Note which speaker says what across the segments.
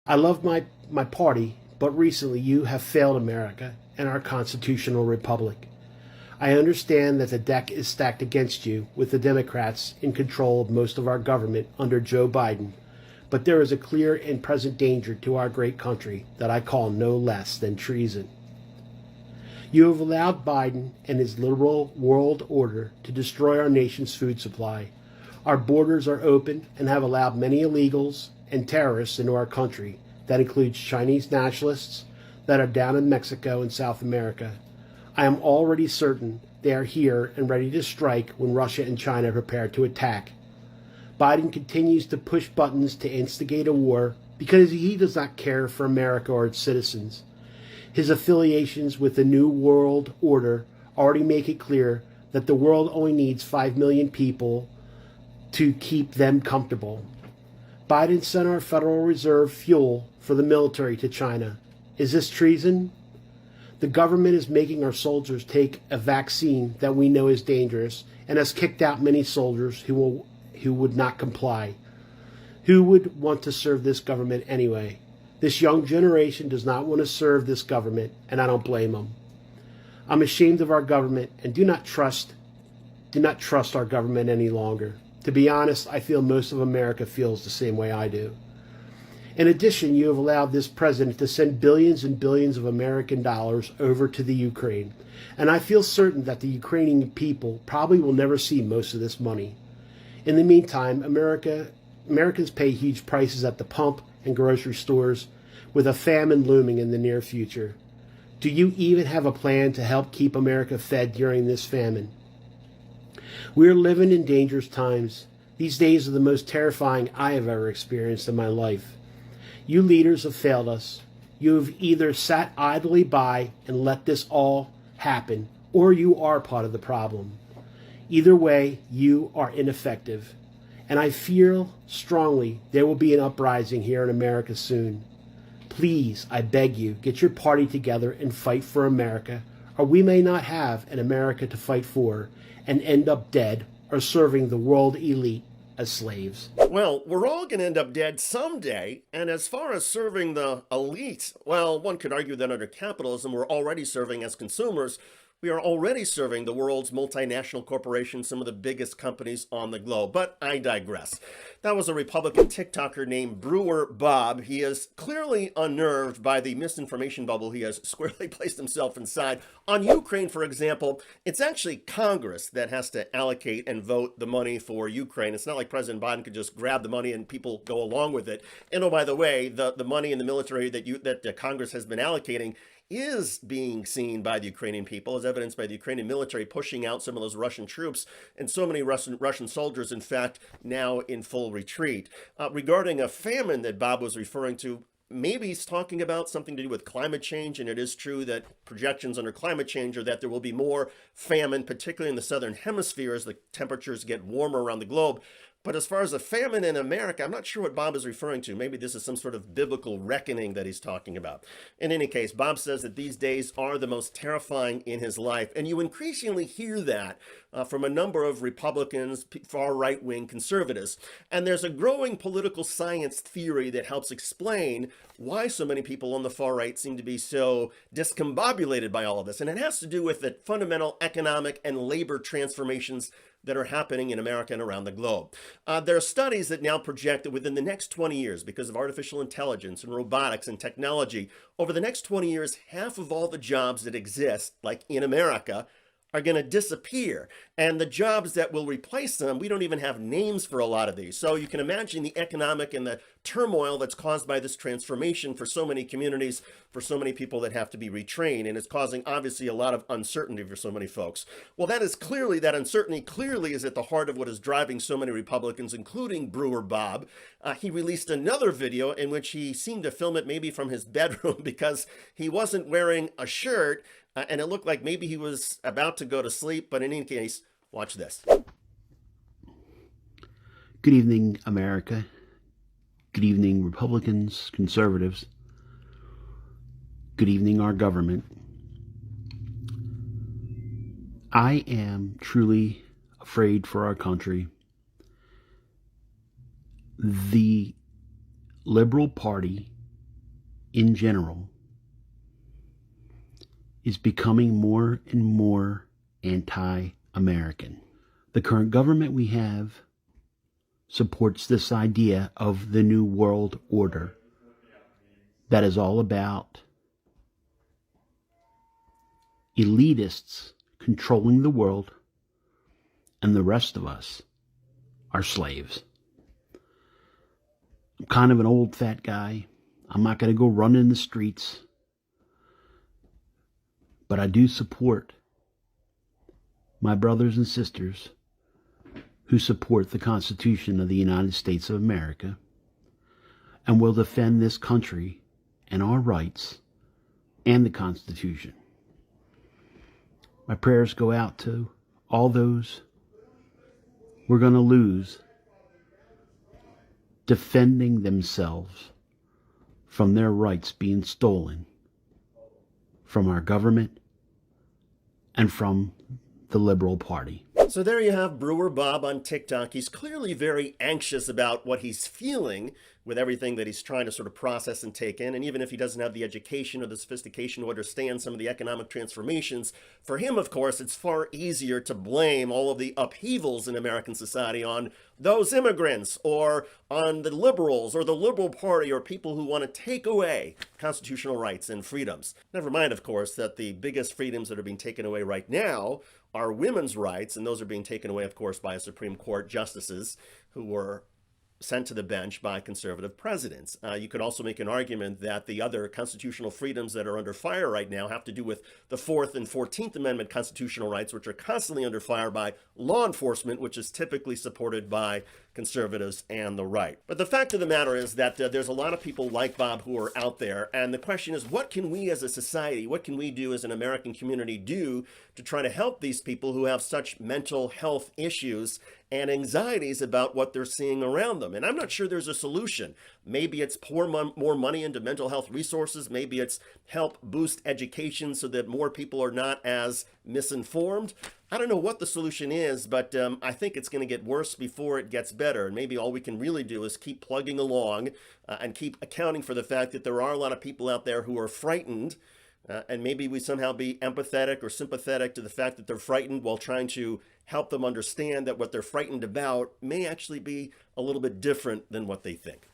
Speaker 1: I love my party, but recently you have failed America and our constitutional republic. I understand that the deck is stacked against you with the Democrats in control of most of our government under Joe Biden, but there is a clear and present danger to our great country that I call no less than treason. You have allowed Biden and his liberal world order to destroy our nation's food supply. Our borders are open and have allowed many illegals and terrorists into our country. That includes Chinese nationalists that are down in Mexico and South America. I am already certain they are here and ready to strike when Russia and China prepare to attack. Biden continues to push buttons to instigate a war because he does not care for America or its citizens. His affiliations with the New World Order already make it clear that the world only needs 5 million people to keep them comfortable. Biden sent our Federal Reserve fuel for the military to China. Is this treason? The government is making our soldiers take a vaccine that we know is dangerous and has kicked out many soldiers who would not comply. Who would want to serve this government anyway? This young generation does not want to serve this government, and I don't blame them. I'm ashamed of our government and do not trust our government any longer. To be honest, I feel most of America feels the same way I do. In addition, you have allowed this president to send billions and billions of American dollars over to the Ukraine. And I feel certain that the Ukrainian people probably will never see most of this money. In the meantime, Americans pay huge prices at the pump and grocery stores, with a famine looming in the near future. Do you even have a plan to help keep America fed during this famine? We are living in dangerous times. These days are the most terrifying I have ever experienced in my life. You leaders have failed us. You have either sat idly by and let this all happen, or you are part of the problem. Either way, you are ineffective. And I feel strongly there will be an uprising here in America soon. Please, I beg you, get your party together and fight for America, or we may not have an America to fight for and end up dead or serving the world elite as slaves.
Speaker 2: Well, we're all going to end up dead someday, and as far as serving the elite, well, one could argue that under capitalism we're already serving as consumers. We are already serving the world's multinational corporations, some of the biggest companies on the globe. But I digress. That was a Republican TikToker named Brewer Bob. He is clearly unnerved by the misinformation bubble he has squarely placed himself inside. On Ukraine, for example, it's actually Congress that has to allocate and vote the money for Ukraine. It's not like President Biden could just grab the money and people go along with it. And oh, by the way, the money in the military that Congress has been allocating is being seen by the Ukrainian people, as evidenced by the Ukrainian military pushing out some of those Russian troops, and so many Russian soldiers, in fact, now in full retreat. Regarding a famine that Bob was referring to, maybe he's talking about something to do with climate change, and it is true that projections under climate change are that there will be more famine, particularly in the southern hemisphere as the temperatures get warmer around the globe. But as far as a famine in America, I'm not sure what Bob is referring to. Maybe this is some sort of biblical reckoning that he's talking about. In any case, Bob says that these days are the most terrifying in his life. And you increasingly hear that from a number of Republicans, far right-wing conservatives. And there's a growing political science theory that helps explain why so many people on the far right seem to be so discombobulated by all of this. And it has to do with the fundamental economic and labor transformations that are happening in America and around the globe. There are studies that now project that within the next 20 years, because of artificial intelligence and robotics and technology, over the next 20 years, half of all the jobs that exist, like in America, are going to disappear. And the jobs that will replace them, we don't even have names for a lot of these. So you can imagine the economic and the turmoil that's caused by this transformation for so many communities, for so many people that have to be retrained. And it's causing, obviously, a lot of uncertainty for so many folks. Well, that uncertainty clearly is at the heart of what is driving so many Republicans, including Brewer Bob. He released another video in which he seemed to film it maybe from his bedroom because he wasn't wearing a shirt. And it looked like maybe he was about to go to sleep, but in any case, watch this.
Speaker 1: Good evening, America. Good evening, Republicans, conservatives. Good evening, our government. I am truly afraid for our country. The Liberal Party in general is becoming more and more anti-American. The current government we have supports this idea of the New World Order that is all about elitists controlling the world, and the rest of us are slaves. I'm kind of an old fat guy. I'm not going to go run in the streets, but I do support my brothers and sisters who support the Constitution of the United States of America and will defend this country and our rights and the Constitution. My prayers go out to all those we're going to lose defending themselves from their rights being stolen from our government and from the Liberal Party.
Speaker 2: So there you have Brewer Bob on TikTok. He's clearly very anxious about what he's feeling with everything that he's trying to sort of process and take in. And even if he doesn't have the education or the sophistication to understand some of the economic transformations, for him, of course, it's far easier to blame all of the upheavals in American society on those immigrants or on the liberals or the Liberal Party or people who want to take away constitutional rights and freedoms. Never mind, of course, that the biggest freedoms that are being taken away right now are women's rights, and those are being taken away, of course, by Supreme Court justices who were sent to the bench by conservative presidents. You could also make an argument that the other constitutional freedoms that are under fire right now have to do with the 4th and 14th Amendment constitutional rights, which are constantly under fire by law enforcement, which is typically supported by conservatives and the right. But the fact of the matter is that there's a lot of people like Bob who are out there, and the question is, what can we as a society, what can we do as an American community do to try to help these people who have such mental health issues and anxieties about what they're seeing around them? And I'm not sure there's a solution. Maybe it's pour more money into mental health resources. Maybe it's help boost education so that more people are not as misinformed. I don't know what the solution is, but I think it's going to get worse before it gets better. And maybe all we can really do is keep plugging along and keep accounting for the fact that there are a lot of people out there who are frightened. And maybe we somehow be empathetic or sympathetic to the fact that they're frightened while trying to help them understand that what they're frightened about may actually be a little bit different than what they think.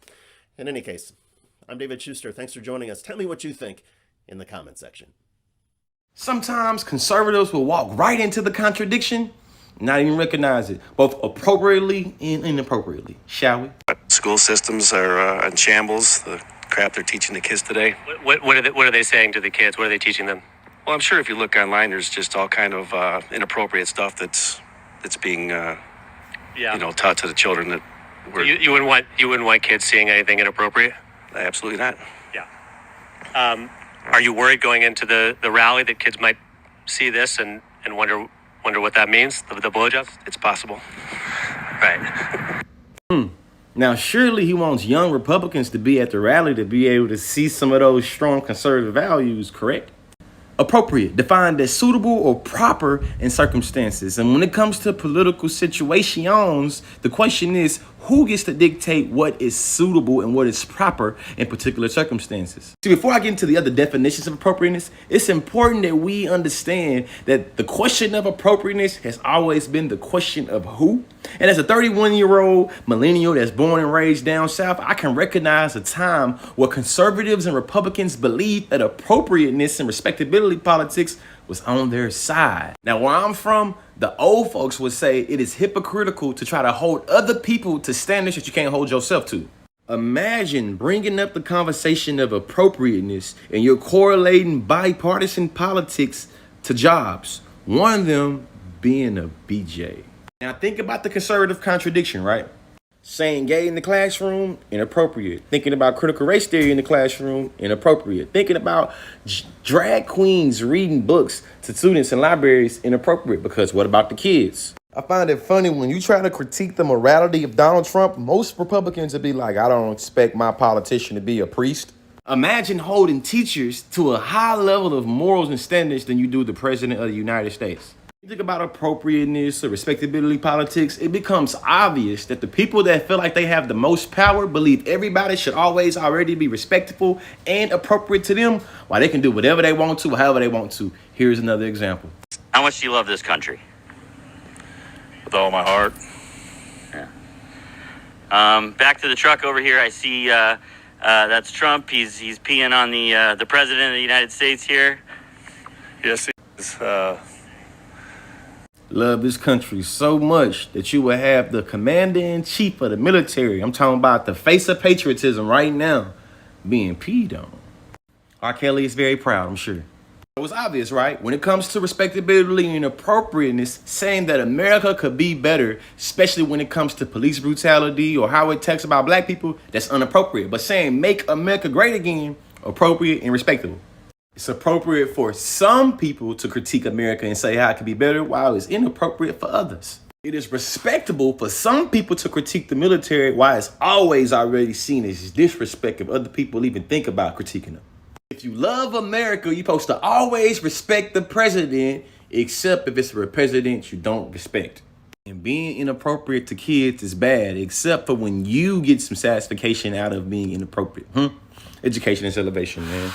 Speaker 2: In any case, I'm David Schuster. Thanks for joining us. Tell me what you think in the comment section.
Speaker 3: Sometimes conservatives will walk right into the contradiction, not even recognize it, both appropriately and inappropriately. Shall we?
Speaker 4: School systems are in shambles. The crap they're teaching the kids today.
Speaker 5: What are they saying to the kids? What are they teaching them?
Speaker 4: Well, I'm sure if you look online, there's just all kind of inappropriate stuff that's being taught to the children. That
Speaker 5: You wouldn't want kids seeing anything inappropriate?
Speaker 4: Absolutely not.
Speaker 5: Yeah. Are you worried going into the rally that kids might see this and wonder what that means? The blowjobs?
Speaker 4: It's possible.
Speaker 5: Right.
Speaker 3: Now, surely he wants young Republicans to be at the rally to be able to see some of those strong conservative values, correct? Appropriate, defined as suitable or proper in circumstances. And when it comes to political situations, the question is, who gets to dictate what is suitable and what is proper in particular circumstances? See, before I get into the other definitions of appropriateness, it's important that we understand that the question of appropriateness has always been the question of who. And as a 31-year-old millennial that's born and raised down south, I can recognize a time where conservatives and Republicans believed that appropriateness and respectability politics was on their side. Now, where I'm from, the old folks would say it is hypocritical to try to hold other people to standards that you can't hold yourself to. Imagine bringing up the conversation of appropriateness and you're correlating bipartisan politics to jobs, one of them being a BJ. Now, think about the conservative contradiction, right? Saying gay in the classroom, inappropriate. Thinking about critical race theory in the classroom, inappropriate. Thinking about drag queens reading books to students in libraries, inappropriate. Because what about the kids? I find it funny when you try to critique the morality of Donald Trump, most Republicans would be like, I don't expect my politician to be a priest. Imagine holding teachers to a high level of morals and standards than you do the president of the United States. You think about appropriateness or respectability politics, it becomes obvious that the people that feel like they have the most power believe everybody should always already be respectful and appropriate to them, while they can do whatever they want to, however they want to. Here's another example.
Speaker 6: How much do you love this country?
Speaker 7: With all my heart.
Speaker 6: Yeah. Back to the truck over here. I see that's Trump. He's peeing on the president of the United States here.
Speaker 7: Yes, he is.
Speaker 3: Love this country so much that you will have the commander-in-chief of the military, I'm talking about the face of patriotism right now, being peed on. R. Kelly is very proud, I'm sure. It was obvious, right? When it comes to respectability and appropriateness, saying that America could be better, especially when it comes to police brutality or how it talks about black people, that's inappropriate. But saying make America great again, appropriate and respectable. It's appropriate for some people to critique America and say how it could be better, while it's inappropriate for others. It is respectable for some people to critique the military, while it's always already seen as disrespect if other people even think about critiquing them. If you love America, you're supposed to always respect the president, except if it's a president you don't respect. And being inappropriate to kids is bad, except for when you get some satisfaction out of being inappropriate. Education is elevation, man.